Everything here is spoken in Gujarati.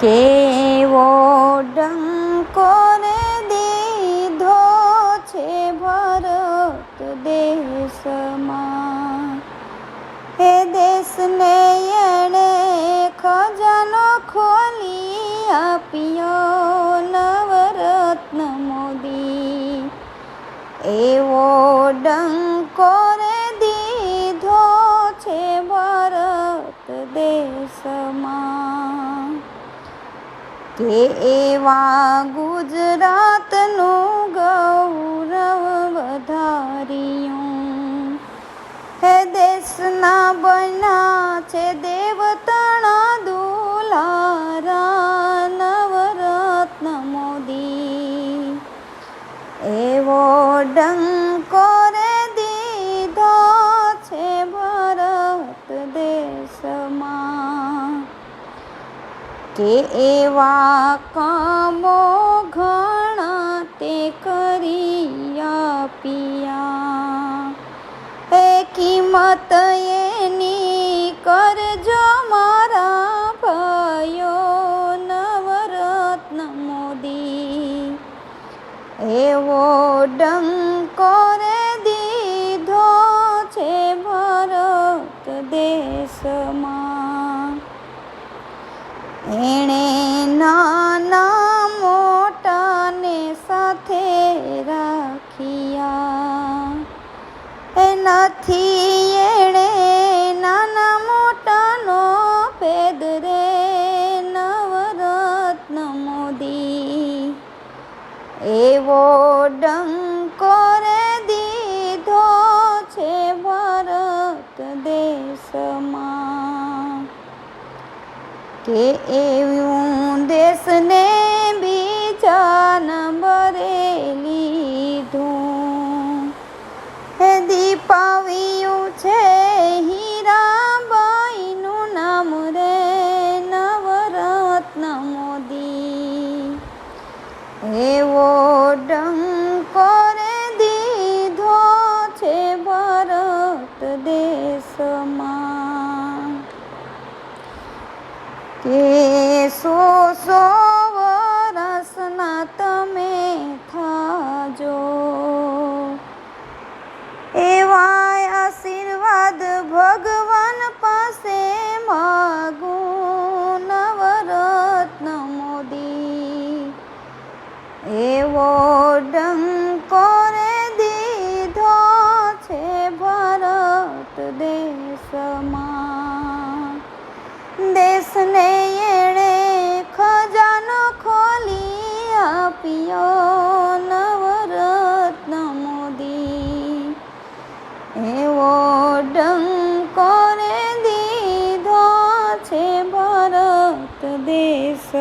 કેવો ડંકો રે દીધો છે ભારત દેશમાં, હે દેશને એણે ખજાનો ખોલી આપ્યો નવરત્ન મોદી. એવો ડંકો રે દીધો છે ભારત દેશમાં, કે એવા ગુજરાતનું ગૌરવ વધાર્યું. હે દેશના બન્યા છે દેવતણા દુલારા નવરત્ન મોદી. એવો ડંકો રે દીધો છે ભારત દેશમાં, કે એવા કામો ઘણા તે કરી આપ્યા. હે કિંમત એની કરજો મારા ભાઈઓ નવરત્ન મોદી. એવો ડંકો રે દીધો છે ભારત દેશમાં, એણે નાના મોટાને સાથે રાખ્યા. નથી એણે નાના મોટાનો ભેદ રે નવરત્ન મોદી. એવો ડંકો રે દીધો છે ભારત દેશમાં, કે એવું દેશને બીજા નંબરે લીધું. હે દીપાવ્યું છે હીરાબાઈનું નામ રે નવરત્ન મોદી. એવો ડંકો રે દીધો છે ભારત દેશમાં, કે 100 વરસના તમે થાજો. એવા આશીર્વાદ ભગવાન પાસે માગું નવરત્ન મોદી. એવો ડંકો રે દીધો છે ભારત દેશમાં, દેશને એણે ખજાનો ખોલી આપ્યો નવરત્ન મોદી. એવો ડંકો રે દીધો છે ભારત દેશ